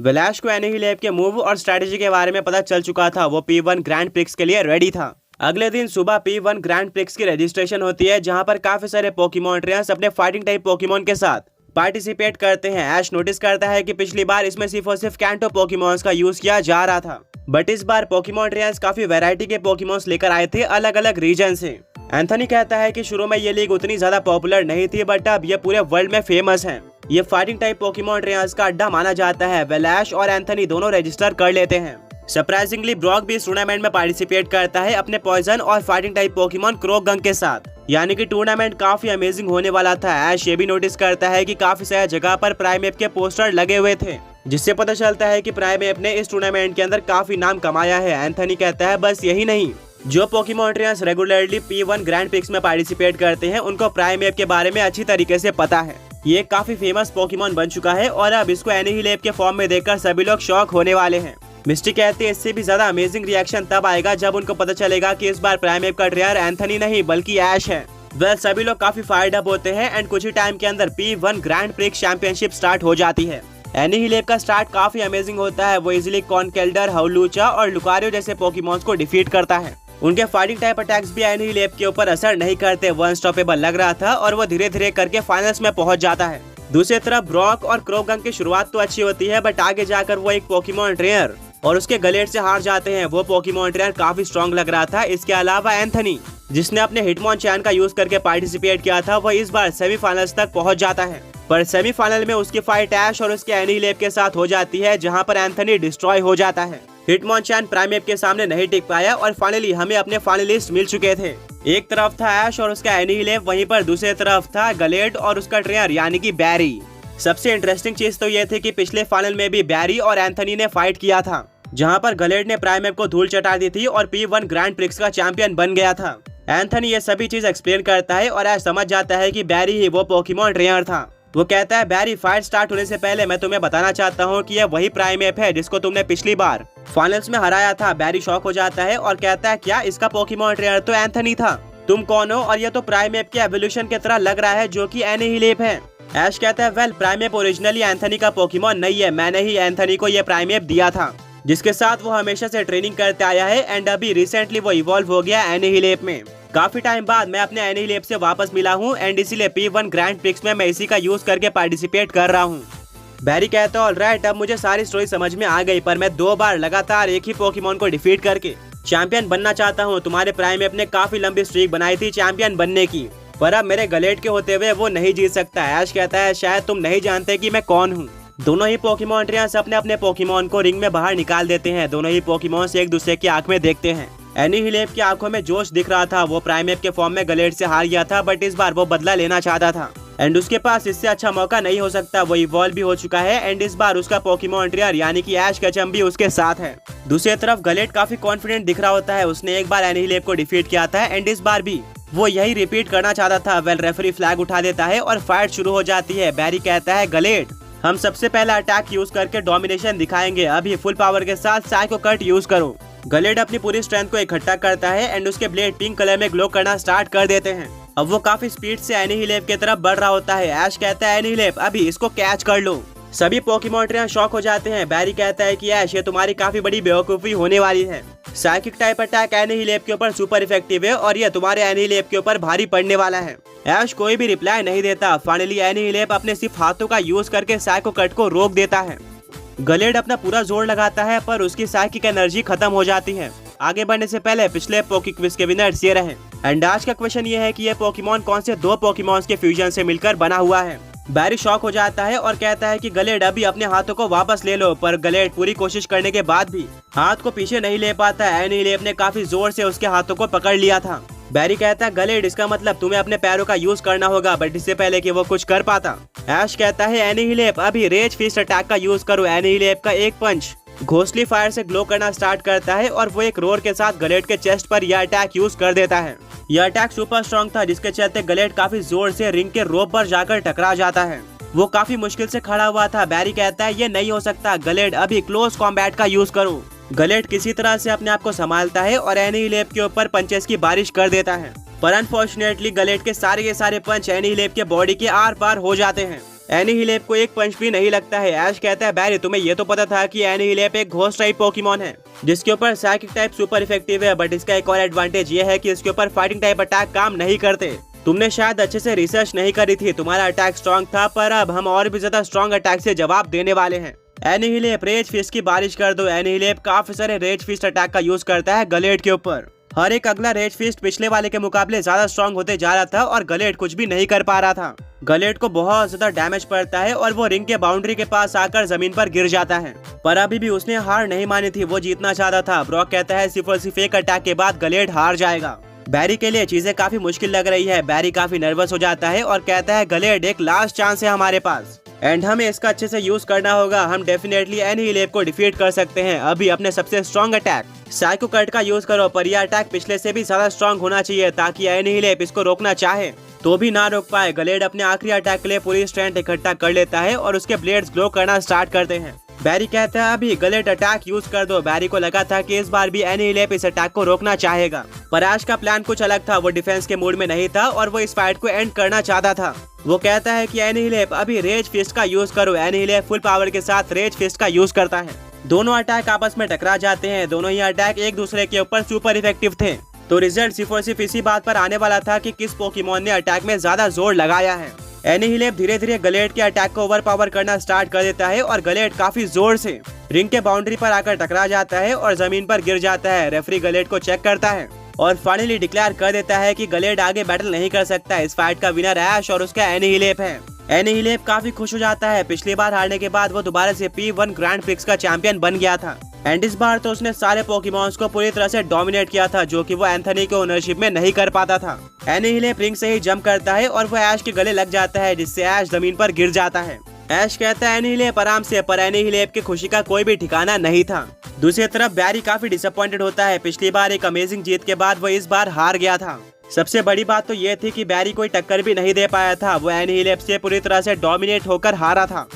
वैलाश को एनिहिलेप के मूव और स्ट्रेटेजी के बारे में पता चल चुका था। वो P1 ग्रैंड प्रिक्स के लिए रेडी था। अगले दिन सुबह P1 ग्रैंड प्रिक्स की रजिस्ट्रेशन होती है, जहां पर काफी सारे पोकेमॉन ट्रेनर्स अपने फाइटिंग टाइप पोकेमॉन के साथ पार्टिसिपेट करते हैं। ऐश नोटिस करता है कि पिछली बार इसमें सिर्फ और सिर्फ कैंटो पोकेमॉन्स का यूज किया जा रहा था, बट इस बार पोकेमॉन ट्रेनर्स काफी वैरायटी के पोकेमॉन्स लेकर आए थे अलग अलग रीजन से। एंथनी कहता है कि शुरू में ये लीग उतनी ज्यादा पॉपुलर नहीं थी, बट अब ये पूरे वर्ल्ड में फेमस है। ये फाइटिंग टाइप पोकेमॉन ट्रेनर्स का अड्डा माना जाता है। वैलाश और एंथनी दोनों रजिस्टर कर लेते हैं। सरप्राइजिंगली ब्रॉक भी इस टूर्नामेंट में पार्टिसिपेट करता है अपने पॉइजन और फाइटिंग टाइप पोकेमॉन क्रोगंग के साथ, यानी कि टूर्नामेंट काफी अमेजिंग होने वाला था। ऐश ये भी नोटिस करता है कि काफी सारी जगह पर प्राइमेप के पोस्टर लगे हुए थे, जिससे पता चलता है कि प्राइमेप ने इस टूर्नामेंट के अंदर काफी नाम कमाया है। एंथनी कहता है बस यही नहीं, जो Pokemon trainers regularly P1 grand prix में पार्टिसिपेट करते हैं उनको प्राइमेप के बारे में अच्छी तरीके से पता है। ये काफी फेमस पोकेमॉन बन चुका है और अब इसको एनिहिलेप के फॉर्म में देखकर सभी लोग शॉक होने वाले हैं। मिस्टी कहते हैं इससे भी ज्यादा अमेजिंग रिएक्शन तब आएगा जब उनको पता चलेगा कि इस बार प्राइमेप का ट्रेनर एंथनी नहीं बल्कि ऐश है। वेल सभी लोग काफी फायर्ड अप होते हैं एंड कुछ ही टाइम के अंदर P1 grand prix championship start हो जाती है। एनिहिलेप का स्टार्ट काफी अमेजिंग होता है। वो इजिली कॉनकेल्डर, हाउलूचा और लुकारियो जैसे पोकेमॉन्स को डिफीट करता है। उनके फाइटिंग टाइप अटैक्स भी एनिहिलेप के ऊपर असर नहीं करते। वो अनस्टॉपेबल लग रहा था और वो धीरे धीरे करके फाइनल्स में पहुंच जाता है। दूसरी तरफ ब्रॉक और क्रोगंग की शुरुआत तो अच्छी होती है, बट आगे जाकर वो एक पोकेमॉन ट्रेनर और उसके गलेट से हार जाते हैं। वो पोकेमॉन ट्रेनर काफी स्ट्रॉन्ग लग रहा था। इसके अलावा एंथनी, जिसने अपने हिटमॉनचैन का यूज करके पार्टिसिपेट किया था, वो इस बार सेमीफाइनल्स तक पहुंच जाता है। पर सेमीफाइनल में उसकी फाइट ऐश और उसके एनिहिलेप के साथ हो जाती है, जहां पर एंथनी डिस्ट्रॉय हो जाता है। हिटमॉनचैन प्राइमेप के सामने नहीं टिक पाया और फाइनली हमें अपने फाइनलिस्ट मिल चुके थे। एक तरफ था ऐश और उसका एनिहिलेप, वहीं पर दूसरी तरफ था गलेड और उसका ट्रेनर यानी कि बैरी। सबसे इंटरेस्टिंग चीज तो ये थी कि पिछले फाइनल में भी बैरी और एंथनी ने फाइट किया था, जहां पर गलेड ने प्राइमेप को धूल चटा दी थी और P1 ग्रैंड प्रिक्स का चैंपियन बन गया था। एंथनी ये सभी चीज एक्सप्लेन करता है और ऐश समझ जाता है कि बैरी ही वो पोकेमॉन ट्रेनर था। वो कहता है बैरी, फाइट स्टार्ट होने से पहले मैं तुम्हें बताना चाहता हूँ कि यह वही प्राइमेप है जिसको तुमने पिछली बार फाइनल्स में हराया था। बैरी शॉक हो जाता है और कहता है क्या इसका पोकेमॉन ट्रेनर तो एंथनी था, तुम कौन हो? और ये तो प्राइमेप के एवोल्यूशन की तरह लग रहा है जो कि एनिहिलेप है। ऐश कहता है वेल प्राइमेप ओरिजिनली एंथनी का पोकेमॉन नहीं है, मैंने ही एंथनी को ये प्राइमेप दिया था, जिसके साथ वो हमेशा से ट्रेनिंग करते आया है एंड अभी रिसेंटली वो इवॉल्व हो गया एनिहिलेप में। काफी टाइम बाद मैं अपने एनिहिलेप से वापस मिला हूँ एंड इसीलिए P1 ग्रैंड प्रिक्स में मैं इसी का यूज करके पार्टिसिपेट कर रहा हूँ। बैरी कहता है ऑलराइट, अब मुझे सारी स्टोरी समझ में आ गई, पर मैं 2 बार लगातार एक ही पोकेमॉन को डिफीट करके चैंपियन बनना चाहता हूँ। तुम्हारे प्राइमेप ने काफी लंबी स्ट्रीक बनाई थी चैंपियन बनने की, पर अब मेरे गलेट के होते हुए वो नहीं जीत सकता। ऐश कहता है शायद तुम नहीं जानते कि मैं कौन हूँ। दोनों ही पोकेमॉन ट्रेनर्स अपने अपने पोकेमॉन को रिंग में बाहर निकाल देते हैं। दोनों ही पोकेमॉन एक दूसरे की आंख में देखते हैं। एनिहिलेप की आंखों में जोश दिख रहा था। वो प्राइमेप के फॉर्म में गलेट से हार गया था, बट इस बार वो बदला लेना चाहता था एंड उसके पास इससे अच्छा मौका नहीं हो सकता। वो इवॉल्व भी हो चुका है एंड इस बार उसका पोकेमॉन ट्रेनर यानी कि ऐश केचम भी उसके साथ है। दूसरी तरफ गलेट काफी कॉन्फिडेंट दिख रहा होता है। उसने एक बार एनिहिलेप को डिफीट किया था एंड इस बार भी वो यही रिपीट करना चाहता था। वेल रेफरी फ्लैग उठा देता है और फाइट शुरू हो जाती है। बैरी कहता है गलेट, हम सबसे पहला अटैक यूज करके डोमिनेशन दिखाएंगे, अभी फुल पावर के साथ साइको कट यूज करो। गलेड अपनी पूरी स्ट्रेंथ को इकट्ठा करता है एंड उसके ब्लेड पिंक कलर में ग्लो करना स्टार्ट कर देते हैं। अब वो काफी स्पीड से एनिहिलेप की तरफ बढ़ रहा होता है। ऐश कहता है एनिहिलेप, अभी इसको कैच कर लो। सभी पोकेमॉन ट्रेनर शॉक हो जाते हैं। बैरी कहता है कि ऐश ये तुम्हारी काफी बड़ी बेवकूफी होने वाली है। साइकिक टाइप अटैक एनिहिलेप के ऊपर सुपर इफेक्टिव है और ये तुम्हारे एनिहिलेप के ऊपर भारी पड़ने वाला है। ऐश कोई भी रिप्लाई नहीं देता। फाइनली एनिहिलेप अपने सिर्फ हाथों का यूज करके साइको कट को रोक देता है। गलेड अपना पूरा जोर लगाता है पर उसकी साइकिक एनर्जी खत्म हो जाती है। आगे बढ़ने से पहले पिछले पोकी क्विज के विनर्स ये रहे एंड आज का क्वेश्चन ये है कि ये पोकेमॉन कौन से 2 पोकेमॉन्स के फ्यूजन से मिलकर बना हुआ है। बैरी शॉक हो जाता है और कहता है कि गलेड अभी अपने हाथों को वापस ले लो, पर गलेड पूरी कोशिश करने के बाद भी हाथ को पीछे नहीं ले पाता। एनिहिलेप ने काफी जोर से उसके हाथों को पकड़ लिया था। बैरी कहता है गलेड, इसका मतलब तुम्हें अपने पैरों का यूज करना होगा, बट इससे पहले कि वो कुछ कर पाता ऐश कहता है एनिहिलेप, अभी रेज फिस्ट अटैक का यूज करो। एनिहिलेप का एक पंच घोंसली फायर से ग्लो करना स्टार्ट करता है और वो एक रोर के साथ गलेड के चेस्ट पर यह अटैक यूज कर देता है। यह अटैक सुपर स्ट्रॉन्ग था, जिसके चलते गलेड काफी जोर से रिंग के रोप पर जाकर टकरा जाता है। वो काफी मुश्किल से खड़ा हुआ था। बैरी कहता है ये नहीं हो सकता गलेड, अभी क्लोज कॉम्बैट का यूज करो। गलेड किसी तरह से अपने आप को संभालता है और एनिहिलेप के ऊपर पंचेस की बारिश कर देता है, पर अनफॉर्चुनेटली गलेड के सारे पंच एनिहिलेप के बॉडी के आर पार हो जाते हैं। एनिहिलेप को एक पंच भी नहीं लगता है। ऐश कहता है बैरी तुम्हें ये तो पता था कि एनिहिलेप एक घोस्ट टाइप पोकेमॉन है जिसके ऊपर साइकिक टाइप सुपर इफेक्टिव है, बट इसका एक और एडवांटेज ये है कि इसके ऊपर फाइटिंग टाइप अटैक काम नहीं करते। तुमने शायद अच्छे से रिसर्च नहीं करी थी, तुम्हारा अटैक स्ट्रॉन्ग था पर अब हम और भी ज्यादा स्ट्रॉन्ग अटैक से जवाब देने वाले हैं। एनिहिलेप रेज फिस्ट की बारिश कर दो। एनिहिलेप काफी सारे रेज फिस्ट अटैक का यूज करता है गलेट के ऊपर। हर एक अगला रेज फिस्ट पिछले वाले के मुकाबले ज्यादा स्ट्रॉन्ग होते जा रहा था और गलेट कुछ भी नहीं कर पा रहा था। गलेट को बहुत ज्यादा डैमेज पड़ता है और वो रिंग के बाउंड्री के पास आकर जमीन पर गिर जाता है, पर अभी भी उसने हार नहीं मानी थी, वो जीतना चाहता था। ब्रॉक कहता है सिर्फ और सिर्फ एक अटैक के बाद गलेट हार जाएगा। बैरी के लिए चीजें काफी मुश्किल लग रही है। बैरी काफी नर्वस हो जाता है और कहता है गलेट एक लास्ट चांस है हमारे पास एंड हमें इसका अच्छे से यूज करना होगा। हम डेफिनेटली एनिहिलेप को डिफीट कर सकते हैं। अभी अपने सबसे स्ट्रॉन्ग अटैक साइको कट का यूज करो, पर यह अटैक पिछले से भी ज्यादा स्ट्रॉन्ग होना चाहिए ताकि एनिहिलेप इसको रोकना चाहे तो भी ना रोक पाए। गलेट अपने आखिरी अटैक के लिए पूरी स्ट्रेंथ इकट्ठा कर लेता है और उसके ब्लेड्स ग्लो करना स्टार्ट करते हैं। बैरी कहता है अभी गलेट अटैक यूज कर दो। बैरी को लगा था कि इस बार भी एनिहिलेप इस अटैक को रोकना चाहेगा, पर ऐश का प्लान कुछ अलग था। वो डिफेंस के मूड में नहीं था और वो इस फाइट को एंड करना चाहता था। वो कहता है कि एनिहिलेप अभी रेज फिस्ट का यूज करो। एनिहिलेप फुल पावर के साथ रेज फिस्ट का यूज करता है। दोनों अटैक आपस में टकरा जाते हैं। दोनों ही अटैक एक दूसरे के ऊपर सुपर इफेक्टिव थे, तो रिजल्ट सिर्फ और सिर्फ इसी बात पर आने वाला था कि किस पोकेमॉन ने अटैक में ज्यादा जोर लगाया है। एनिहिलेप धीरे धीरे गलेट के अटैक को ओवर पावर करना स्टार्ट कर देता है और गलेट काफी जोर से रिंग के बाउंड्री पर आकर टकरा जाता है और जमीन पर गिर जाता है। रेफरी गलेट को चेक करता है और फाइनली डिक्लेयर कर देता है कि गलेट आगे बैटल नहीं कर सकता। इस फाइट का विनर ऐश और उसका एनिहिलेप है। एनिहिलेप काफी खुश हो जाता है। पिछली बार हारने के बाद वो दोबारा से P1 ग्रैंड प्रिक्स का चैंपियन बन गया था एंड इस बार तो उसने सारे पोकेमॉन्स को पूरी तरह से डोमिनेट किया था, जो कि वो एंथनी के ओनरशिप में नहीं कर पाता था। एनिहिलेप रिंग से ही जंप करता है और वो ऐश के गले लग जाता है, जिससे ऐश जमीन पर गिर जाता है। ऐश कहता है एनिहिलेप आराम से, पर एनिहिलेप की खुशी का कोई भी ठिकाना नहीं था। दूसरी तरफ बैरी काफी डिसअपॉइंटेड होता है। पिछली बार एक अमेजिंग जीत के बाद वो इस बार हार गया था। सबसे बड़ी बात तो ये थी कि बैरी कोई टक्कर भी नहीं दे पाया था। वो एनिहिलेप से पूरी तरह से डोमिनेट होकर हारा था।